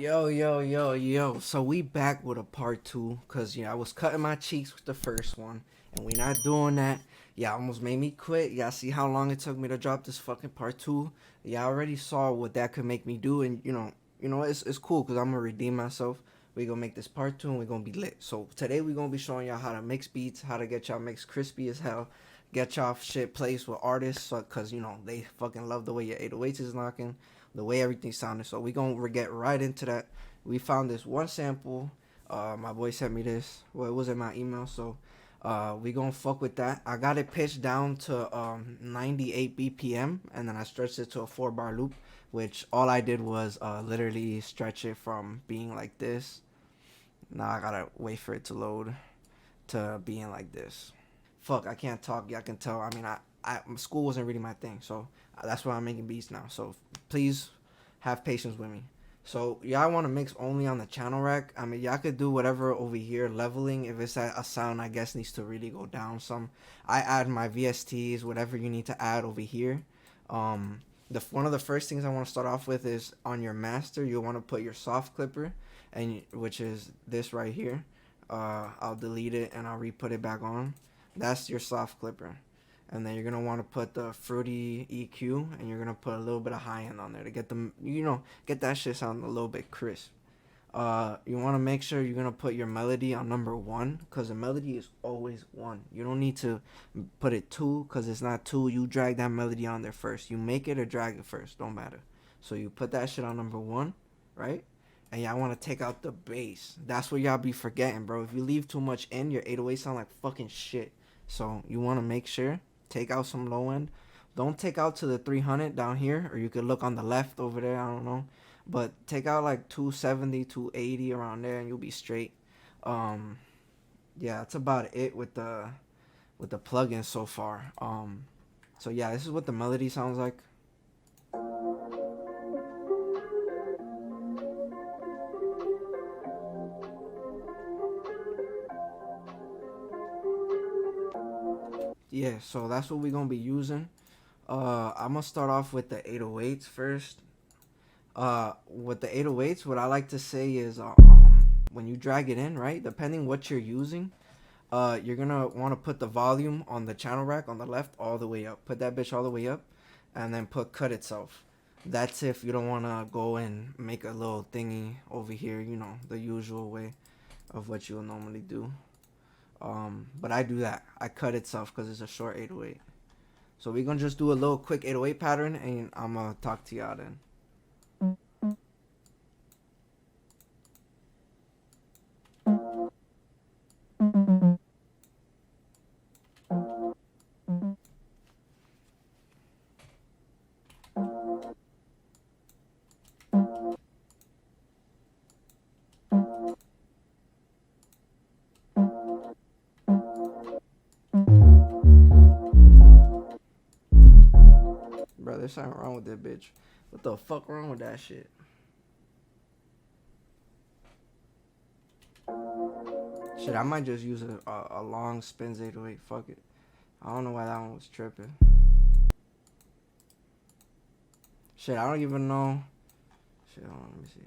Yo. So we back with a part two, cause I was cutting my cheeks with the first one, and we not doing that. Yeah, almost made me quit. Y'all see how long it took me to drop this fucking part two. Yeah, I already saw what that could make me do, and it's cool, cause I'm gonna redeem myself. We gonna make this part two, and we gonna be lit. So today we gonna be showing y'all how to mix beats, how to get y'all mix crispy as hell, get y'all shit placed with artists, so, cause they fucking love the way your 808s is knocking, the way everything sounded. So we gonna get right into that. We found this one sample. My boy sent me this. Well, it was in my email, so we gonna fuck with that. I got it pitched down to 98 BPM, and then I stretched it to a 4-bar loop, which all I did was literally stretch it from being like this. Now I gotta wait for it to load to being like this. Fuck, I can't talk. Y'all can tell. I mean, school wasn't really my thing, so that's why I'm making beats now. So please have patience with me. So y'all want to mix only on the channel rack. I mean, y'all could do whatever over here. Leveling, if it's a sound, I guess needs to really go down some. I add my VSTs, whatever you need to add over here. One of the first things I want to start off with is on your master. You want to put your soft clipper, and which is this right here. I'll delete it and I'll re-put it back on. That's your soft clipper. And then you're going to want to put the fruity EQ, and you're going to put a little bit of high end on there to get them, get that shit sound a little bit crisp. You want to make sure you're going to put your melody on number 1, because the melody is always 1. You don't need to put it 2, because it's not 2. You drag that melody on there first. You make it or drag it first. Don't matter. So you put that shit on number 1, right? And y'all want to take out the bass. That's what y'all be forgetting, bro. If you leave too much in, your 808 sound like fucking shit. So you want to make sure, take out some low end. Don't take out to the 300 down here, or you could look on the left over there, I don't know. But take out like 270, 280 around there, and you'll be straight. Yeah, that's about it with the plugin so far. So yeah, this is what the melody sounds like. Yeah, so that's what we're gonna be using. I'm gonna start off with the 808s first. With the 808s, what I like to say is, when you drag it in, right, depending what you're using, you're gonna want to put the volume on the channel rack on the left all the way up. Put that bitch all the way up, and then put cut itself. That's if you don't want to go and make a little thingy over here, the usual way of what you will normally do. But I do that. I cut itself because it's a short 808. So we're gonna just do a little quick 808 pattern, and I'm gonna talk to y'all then. Bro, there's something wrong with that bitch. What the fuck wrong with that shit? Shit, I might just use a long spins 808. Fuck it. I don't know why that one was tripping. Shit, I don't even know. Shit, hold on, let me see.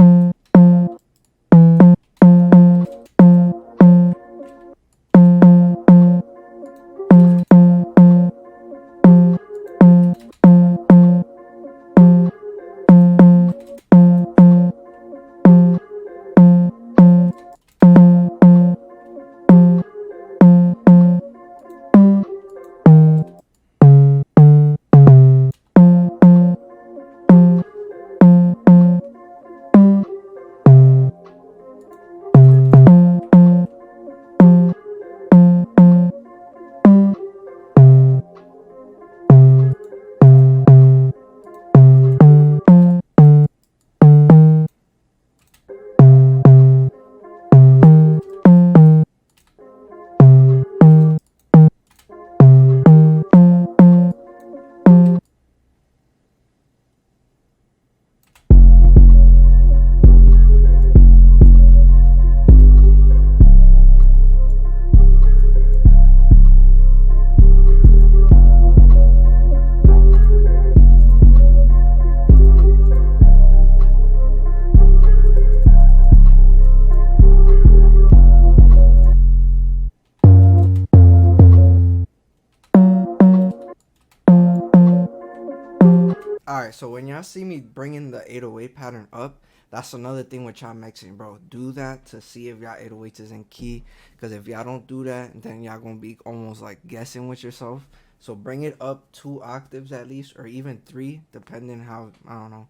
Alright, so when y'all see me bringing the 808 pattern up, that's another thing with y'all mixing, bro. Do that to see if y'all 808s is in key. Because if y'all don't do that, then y'all gonna be almost like guessing with yourself. So bring it up 2 octaves at least, or even 3, depending how, I don't know,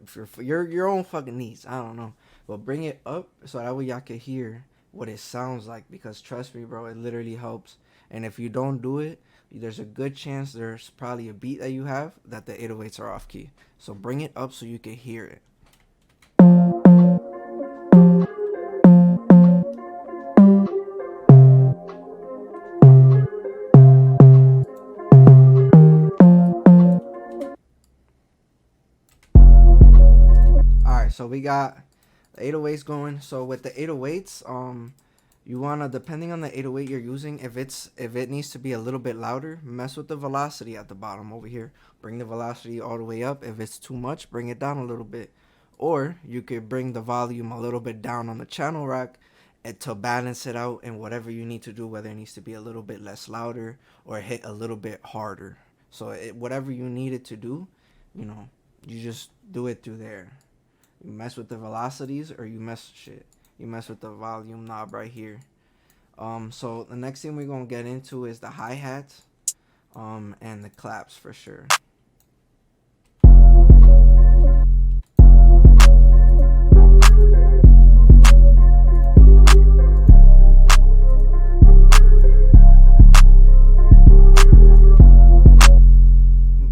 for your own fucking needs. I don't know. But bring it up so that way y'all can hear what it sounds like. Because trust me, bro, it literally helps. And if you don't do it, there's a good chance there's probably a beat that you have that the 808s are off key. So bring it up so you can hear it. Alright, so we got the 808s going. So with the 808s, you wanna, depending on the 808 you're using, if it needs to be a little bit louder, mess with the velocity at the bottom over here. Bring the velocity all the way up. If it's too much, bring it down a little bit. Or you could bring the volume a little bit down on the channel rack to balance it out, and whatever you need to do, whether it needs to be a little bit less louder or hit a little bit harder. So whatever you need it to do, you know, you just do it through there. You mess with the velocities, or you mess with the volume knob right here. So the next thing we're gonna get into is the hi-hats, and the claps for sure.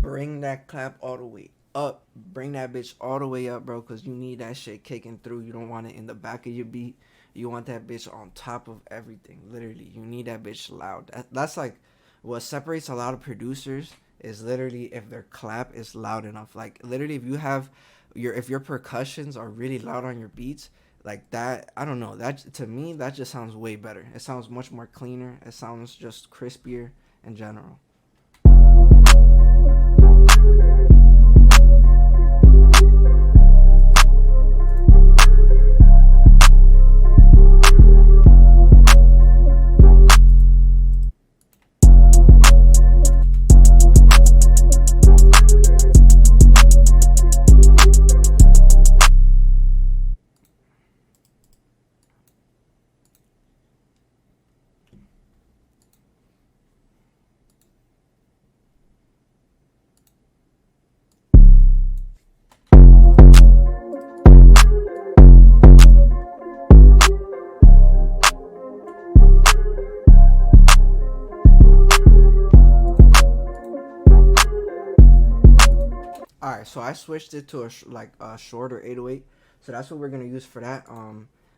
Bring that clap all the way up. Bring that bitch all the way up, bro, because you need that shit kicking through. You don't want it in the back of your beat. You want that bitch on top of everything. Literally, you need that bitch loud. That's like what separates a lot of producers, is literally if their clap is loud enough. Like literally, if your percussions are really loud on your beats, like that, I don't know, that to me that just sounds way better. It sounds much more cleaner. It sounds just crispier in general. Alright, so I switched it to a shorter 808. So that's what we're going to use for that.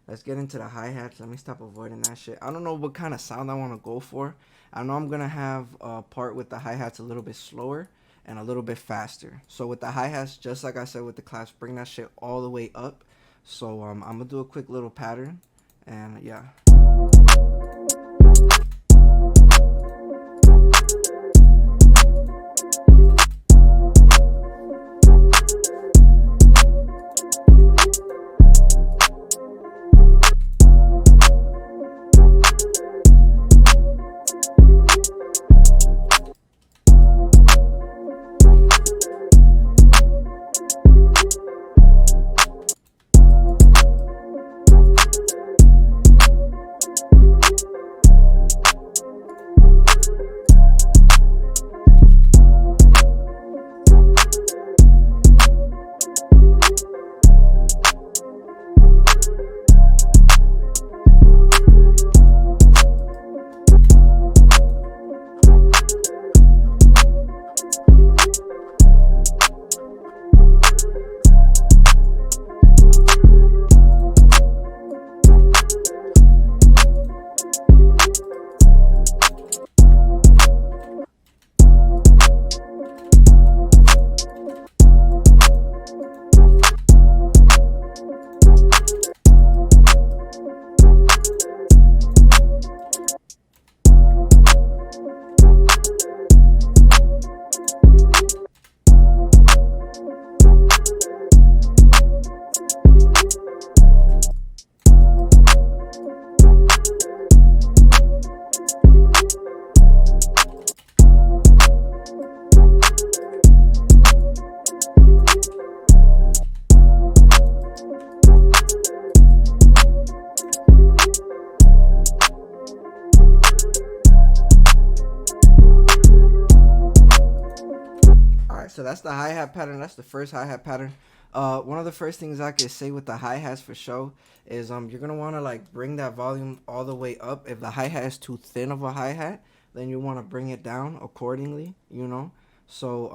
Let's get into the hi-hats. Let me stop avoiding that shit. I don't know what kind of sound I want to go for. I know I'm going to have a part with the hi-hats a little bit slower and a little bit faster. So with the hi-hats, just like I said with the claps, bring that shit all the way up. So I'm going to do a quick little pattern. And yeah. so that's the hi-hat pattern. That's the first hi-hat pattern. One of the first things I could say with the hi-hats for show is you're gonna want to like bring that volume all the way up. If the hi-hat is too thin of a hi-hat, then you want to bring it down accordingly, you know. So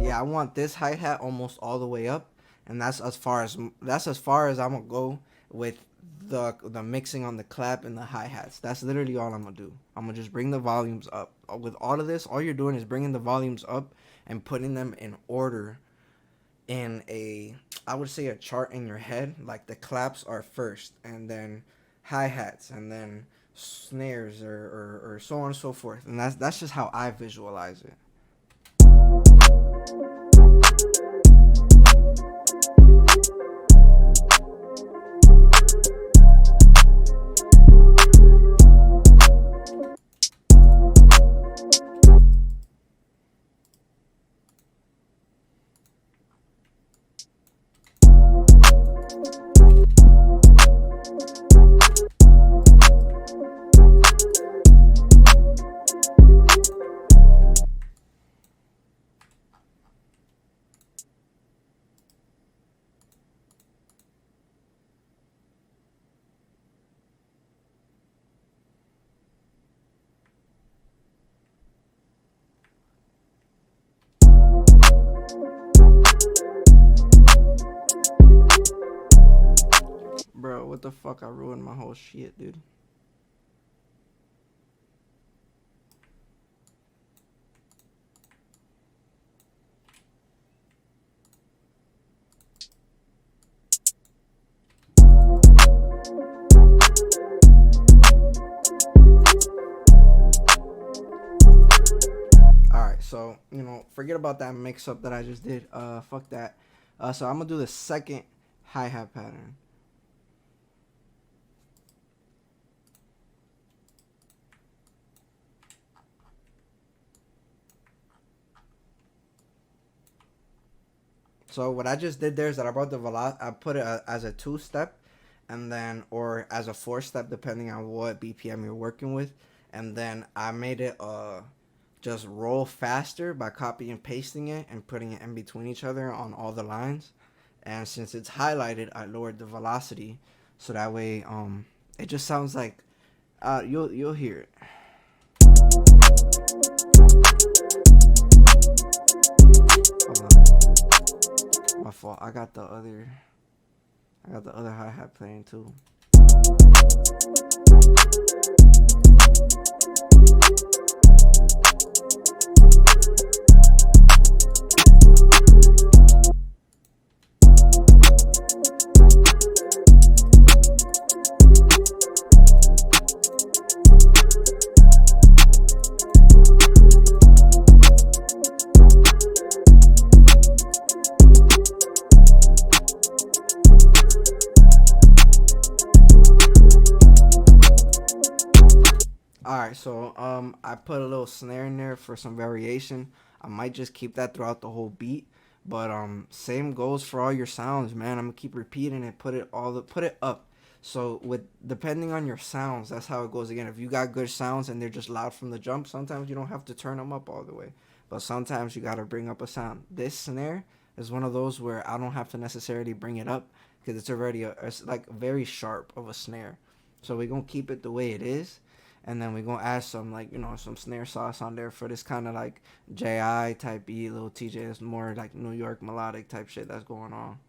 yeah, I want this hi-hat almost all the way up, and that's as far as I'm gonna go with the mixing on the clap and the hi-hats. That's literally all I'm gonna do. I'm gonna just bring the volumes up. With all of this, all you're doing is bringing the volumes up and putting them in order in a, I would say, a chart in your head. Like the claps are first, and then hi-hats, and then snares, or so on and so forth. And that's just how I visualize it. Bro, what the fuck? I ruined my whole shit, dude. Alright, so, forget about that mix up that I just did. Fuck that. So I'm gonna do the second hi-hat pattern. So what I just did there is that I brought I put it as a 2-step, and then, or as a 4-step, depending on what BPM you're working with, and then I made it just roll faster by copy and pasting it and putting it in between each other on all the lines. And since it's highlighted, I lowered the velocity so that way it just sounds like you'll hear it. Hold on. My fault. I got the other hi-hat playing too. Alright, so I put a little snare in there for some variation. I might just keep that throughout the whole beat. But same goes for all your sounds, man. I'm gonna keep repeating it, put it up. So with depending on your sounds, that's how it goes again. If you got good sounds and they're just loud from the jump, sometimes you don't have to turn them up all the way. But sometimes you gotta bring up a sound. This snare is one of those where I don't have to necessarily bring it up because it's already it's like very sharp of a snare. So we're gonna keep it the way it is, and then we're gonna add some like some snare sauce on there for this kind of like J.I. type beat, little TJ. It's more like New York melodic type shit that's going on.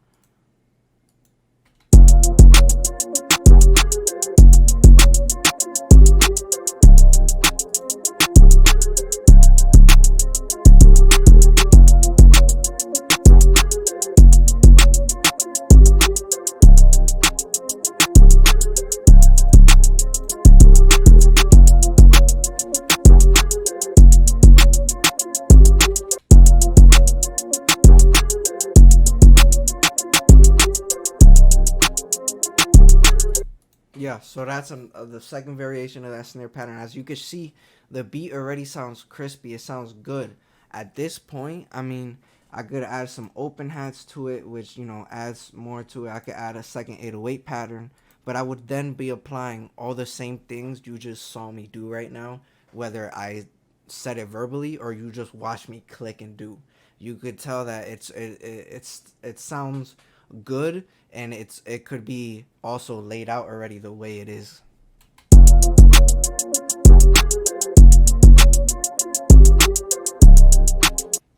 Yeah, so that's the second variation of that snare pattern. As you can see, the beat already sounds crispy. It sounds good. At this point, I mean, I could add some open hats to it, which, adds more to it. I could add a second 808 pattern, but I would then be applying all the same things you just saw me do right now, whether I said it verbally or you just watch me click and do. You could tell that it sounds good, and it could be also laid out already the way it is.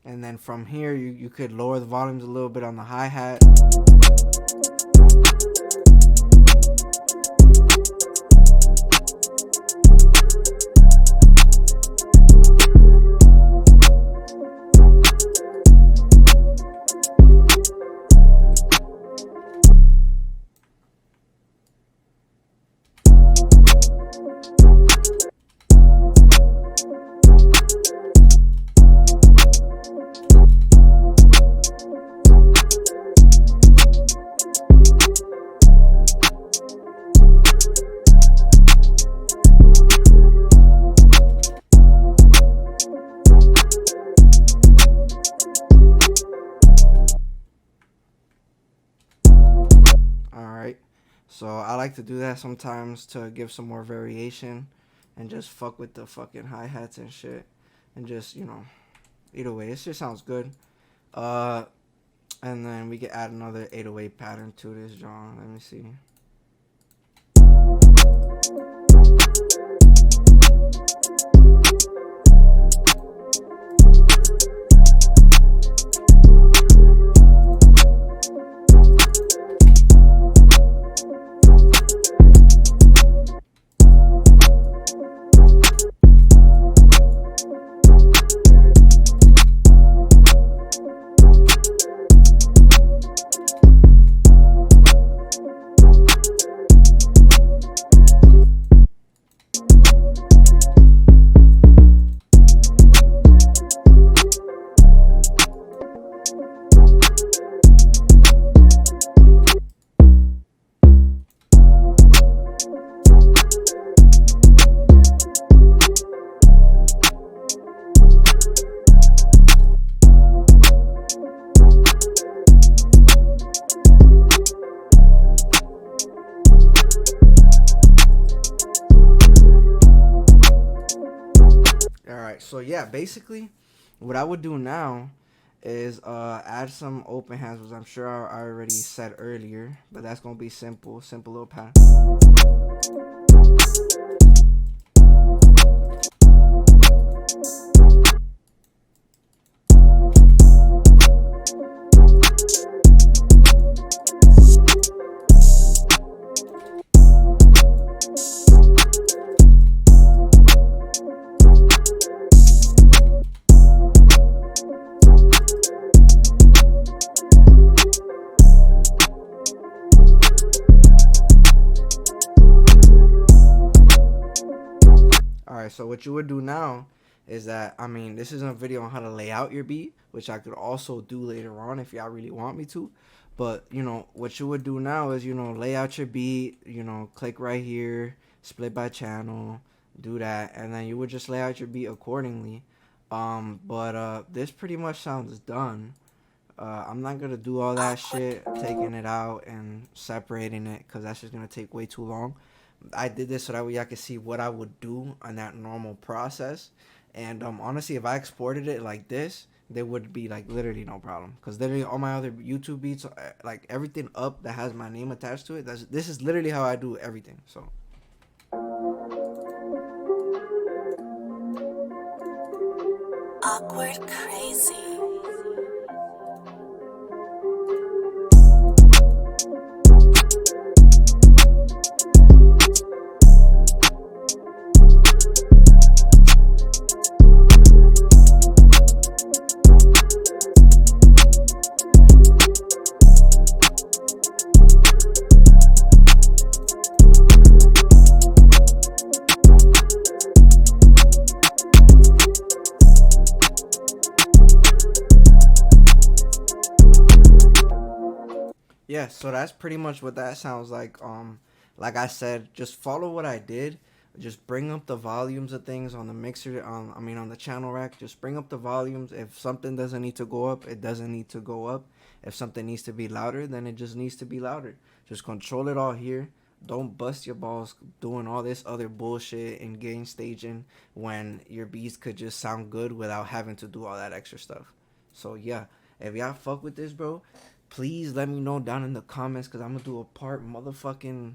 And then from here you could lower the volumes a little bit on the hi-hat. Alright. So I like to do that sometimes to give some more variation and just fuck with the fucking hi-hats and shit. And just, either way, it just sounds good. And then we can add another 808 pattern to this, John. Let me see. Alright, so yeah, basically what I would do now is add some open hands, which I'm sure I already said earlier, but that's gonna be simple little pattern. Alright, so what you would do now is that, this isn't a video on how to lay out your beat, which I could also do later on if y'all really want me to. But, what you would do now is, lay out your beat, click right here, split by channel, do that, and then you would just lay out your beat accordingly. But this pretty much sounds done. I'm not going to do all that shit, taking it out and separating it, because that's just going to take way too long. I did this so that way y'all can see what I would do on that normal process. And honestly, if I exported it like this, there would be like literally no problem, because literally all my other YouTube beats, like everything up that has my name attached to it, this is literally how I do everything. So Awkward crazy. yeah, so that's pretty much what that sounds like I said, just follow what I did. Just bring up the volumes of things on the mixer, on the channel rack. Just bring up the volumes. If something doesn't need to go up, it doesn't need to go up. If something needs to be louder, then it just needs to be louder. Just control it all here. Don't bust your balls doing all this other bullshit and game staging when your beats could just sound good without having to do all that extra stuff. So yeah, if y'all fuck with this, bro, please let me know down in the comments, because I'm gonna do a part motherfucking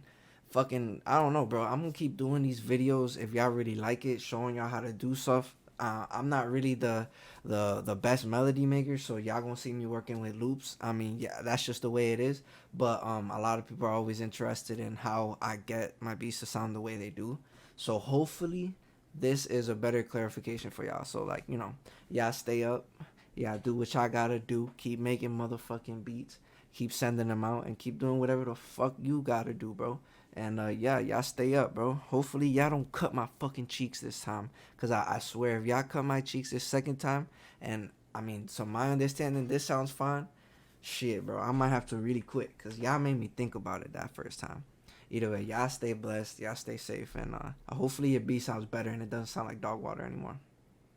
fucking I don't know, bro. I'm gonna keep doing these videos if y'all really like it, showing y'all how to do stuff. I'm not really the best melody maker, so y'all gonna see me working with loops. I mean, yeah, that's just the way it is. But a lot of people are always interested in how I get my beats to sound the way they do. So hopefully, this is a better clarification for y'all. So like, y'all stay up, y'all do what y'all gotta do. Keep making motherfucking beats. Keep sending them out and keep doing whatever the fuck you gotta do, bro. And yeah, y'all stay up, bro. Hopefully y'all don't cut my fucking cheeks this time. Cause I swear if y'all cut my cheeks this second time, and I mean, to my understanding, this sounds fine. Shit, bro, I might have to really quit. Cause y'all made me think about it that first time. Either way, y'all stay blessed, y'all stay safe, and hopefully your beat sounds better and it doesn't sound like dog water anymore.